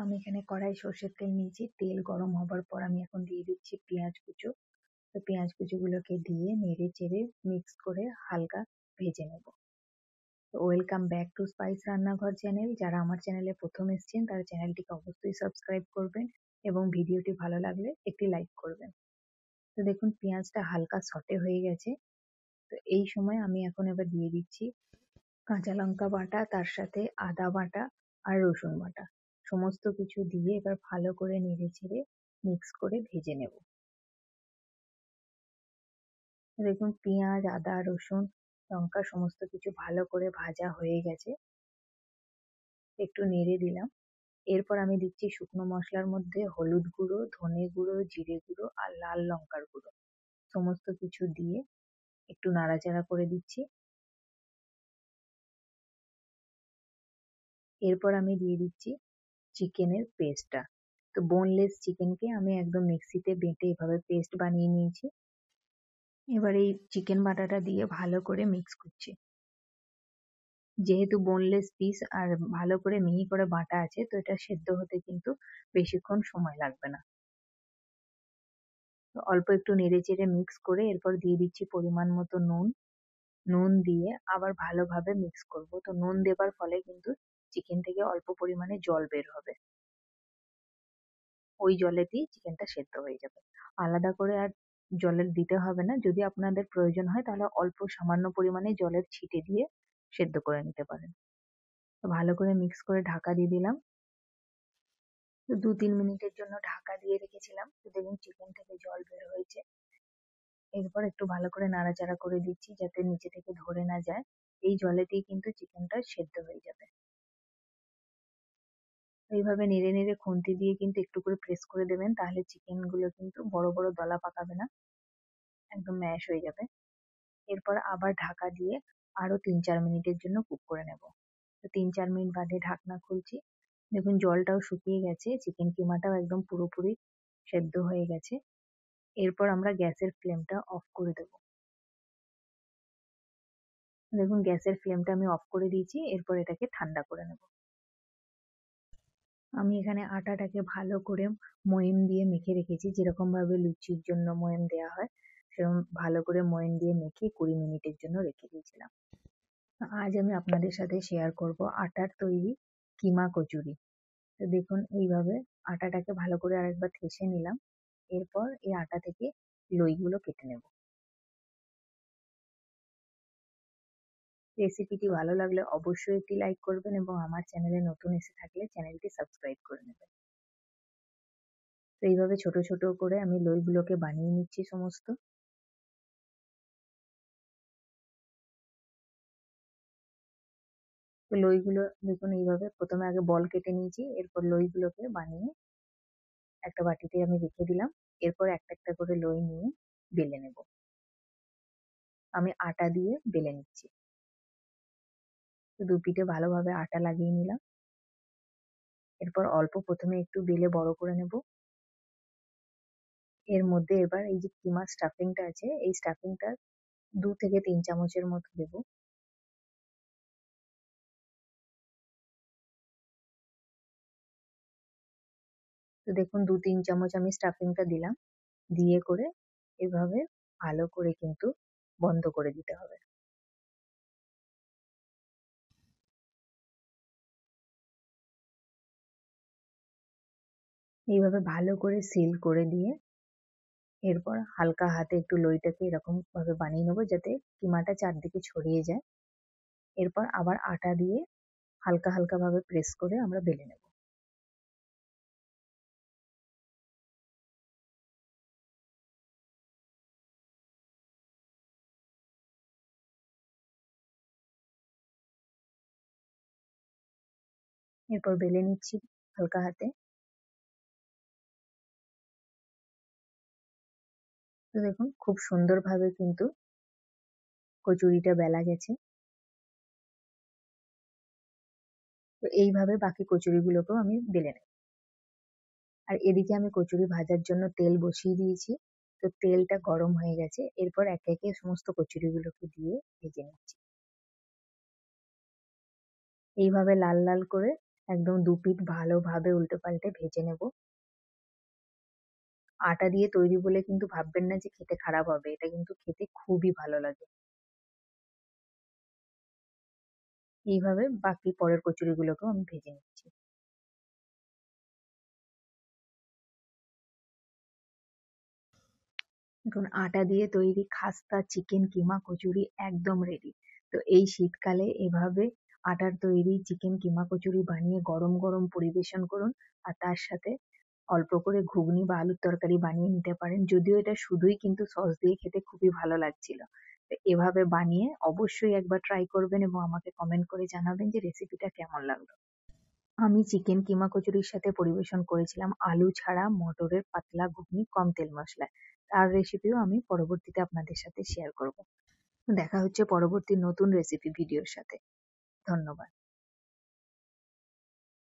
আমি এখানে কড়াই সর্ষের তেল নিয়েছি। তেল গরম হবার পর আমি এখন দিয়ে দিচ্ছি পেঁয়াজ কুচো। তো পেঁয়াজ কুচোগুলোকে দিয়ে নেড়ে চেড়ে মিক্স করে হালকা ভেজে নেব। ওয়েলকাম ব্যাক টু স্পাইস রান্নাঘর চ্যানেল। যারা আমার চ্যানেলে প্রথম এসেছেন তারা চ্যানেলটিকে অবশ্যই সাবস্ক্রাইব করবেন এবং ভিডিওটি ভালো লাগলে একটি লাইক করবেন। তো দেখুন পেঁয়াজটা হালকা সটে হয়ে গেছে। তো এই সময় আমি এখন এবার দিয়ে দিচ্ছি কাঁচা লঙ্কা বাটা, তার সাথে আদা বাটা আর রসুন বাটা। সমস্ত কিছু দিয়ে এবার ভালো করে নেড়ে চেড়ে মিক্স করে ভেজে নেব। দেখুন পেঁয়াজ, আদা, রসুন, লঙ্কা সমস্ত কিছু ভালো করে ভাজা হয়ে গেছে। একটু নেড়ে দিলাম। এরপর আমি দিচ্ছি শুকনো মশলার মধ্যে হলুদ গুঁড়ো, ধনে গুঁড়ো, জিরে গুঁড়ো আর লাল লঙ্কার গুঁড়ো। সমস্ত কিছু দিয়ে একটু নাড়াচাড়া করে দিচ্ছি। এরপর আমি দিয়ে দিচ্ছি চিকেনের পেস্টটা। তো বোনলেস চিকেনকে আমি একদম মিক্সিতে বেটে এভাবে পেস্ট বানিয়ে নিয়েছি। এবার এই চিকেন বাটাটা দিয়ে ভালো করে মিক্স করছি। যেহেতু বোনলেস পিস আর ভালো করে মিহি করে বাটা আছে, তো এটা সেদ্ধ হতে কিন্তু বেশিক্ষণ সময় লাগবে না। তো অল্প একটু নেড়ে চেড়ে মিক্স করে এরপর দিয়ে দিচ্ছি পরিমাণ মতো নুন। নুন দিয়ে আবার ভালোভাবে মিক্স করব। তো নুন দেবার ফলে কিন্তু চিকেন থেকে অল্প পরিমাণে জল বের হবে। ওই জলেতেই চিকেনটা সেদ্ধ হয়ে যাবে। আলাদা করে আর জলের দিতে হবে না। যদি আপনাদের প্রয়োজন হয় তাহলে অল্প সামান্য পরিমাণে জলের ছিটে দিয়ে সেদ্ধ করে নিতে পারেন। তো ভালো করে মিক্স করে ঢাকা দিয়ে দিলাম। তো 2-3 মিনিটের জন্য ঢাকা দিয়ে রেখেছিলাম। তো দেখুন চিকেন থেকে জল বের হয়েছে। এরপর একটু ভালো করে নাড়াচাড়া করে দিচ্ছি যাতে নিচে থেকে ধরে না যায়। এই জলেতেই কিন্তু চিকেনটা সেদ্ধ হয়ে যাবে। এইভাবে নেড়ে নেড়ে খুন্তি দিয়ে কিন্তু একটু করে প্রেস করে দেবেন, তাহলে চিকেন গুলো কিন্তু বড় বড় দলা পাকাবে না, একদম ম্যাশ হয়ে যাবে। এরপর আবার ঢাকা দিয়ে আরো 3-4 মিনিটের জন্য কুক করে নেব। তো 3-4 মিনিট বাদে ঢাকনা খুলছি। দেখুন জলটাও শুকিয়ে গেছে, চিকেন কিমাটাও একদম পুরোপুরি সেদ্ধ হয়ে গেছে। এরপর আমরা গ্যাসের ফ্লেমটা অফ করে দেব। দেখুন গ্যাসের ফ্লেমটা আমি অফ করে দিয়েছি। এরপর এটাকে ঠান্ডা করে নেব। আমি এখানে আটাটাকে ভালো করে ময়াম দিয়ে মেখে রেখেছি। যেরকম ভাবে লুচির জন্য ময়াম দেওয়া হয়, সেরকম ভালো করে ময়াম দিয়ে মেখে 20 মিনিটের জন্য রেখে দিয়েছিলাম। আজ আমি আপনাদের সাথে শেয়ার করব আটার তৈরি কিমা কচুরি। তো দেখুন এইভাবে আটাটাকে ভালো করে আরেকবার ঠেসে নিলাম। এরপর এই আটা থেকে লইগুলো কেটে নেব। রেসিপিটি ভালো লাগলে অবশ্যই একটি লাইক করবেন এবং আমার চ্যানেলে নতুন এসে থাকলে চ্যানেলটি সাবস্ক্রাইব করে নেবেন। তো এইভাবে ছোট ছোট করে আমি লইগুলোকে বানিয়ে নিচ্ছি সমস্ত। তো লইগুলো দেখুন এইভাবে প্রথমে আগে বল কেটে নিয়েছি, এরপর লইগুলোকে বানিয়ে একটা বাটিতে আমি রেখে দিলাম। এরপর একটা একটা করে লই নিয়ে বেলে নেব। আমি আটা দিয়ে বেলে নিচ্ছি। তো দু পিঠে ভালোভাবে আটা লাগিয়ে নিলাম। এরপর অল্প প্রথমে একটু বেলে বড় করে নেব। এর মধ্যে এবার এই যে কিমার স্টাফিংটা আছে, এই স্টাফিংটা 2 থেকে 3 চামচের মতো দেব। তো দেখুন 2-3 চামচ আমি স্টাফিংটা দিলাম। দিয়ে করে এভাবে ভালো করে কিন্তু বন্ধ করে দিতে হবে। এইভাবে ভালো করে সিল করে দিয়ে এরপর হালকা হাতে একটু লইটাকে এরকম ভাবে বানিয়ে নেবো যাতে কিমাটা চারদিকে ছড়িয়ে যায়। এরপর আবার আটা দিয়ে হালকা হালকা ভাবে প্রেস করে আমরা বেলে নেব। এরপর বেলে নিচ্ছি হালকা হাতে। তো দেখুন খুব সুন্দরভাবে কিন্তু কচুরিটা বেলা গেছে। তো এইভাবে বাকি কচুরিগুলোকেও আমি বেলে নেব। আর এদিকে আমি কচুরি ভাজার জন্য তেল বসিয়ে দিয়েছি। তো তেলটা গরম হয়ে গেছে। এরপর একে একে সমস্ত কচুরিগুলোকে দিয়ে ভেজে নিচ্ছি। এইভাবে লাল লাল করে একদম দু পিঠ ভালোভাবে উল্টে পাল্টে ভেজে নেব। আটা দিয়ে তৈরি বলে কিন্তু ভাববেন না যে খেতে খারাপ হবে, এটা কিন্তু খেতে খুবই ভালো লাগে। এইভাবে বাকি পরের কচুরিগুলোকেও আমি ভেজে নিচ্ছি। দেখুন আটা দিয়ে তৈরি খাস্তা চিকেন কিমা কচুরি একদম রেডি। তো এই শীতকালে এভাবে আটার তৈরি চিকেন কিমা কচুরি বানিয়ে গরম গরম পরিবেশন করুন, আর তার সাথে অল্প করে ঘুগনি বা আলুর তরকারি বানিয়ে নিতে পারেন। যদিও এটা শুধুই কিন্তু সস দিয়ে খেতে খুবই ভালো লাগছিল। তো এভাবে বানিয়ে অবশ্যই একবার ট্রাই করবেন এবং আমাকে কমেন্ট করে জানাবেন যে রেসিপিটা কেমন লাগলো। আমি চিকেন কিমা কচুরির সাথে পরিবেশন করেছিলাম আলু ছাড়া মটরের পাতলা ঘুগনি কম তেল মশলায়। তার রেসিপিও আমি পরবর্তীতে আপনাদের সাথে শেয়ার করব। দেখা হচ্ছে পরবর্তী নতুন রেসিপি ভিডিওর সাথে। ধন্যবাদ।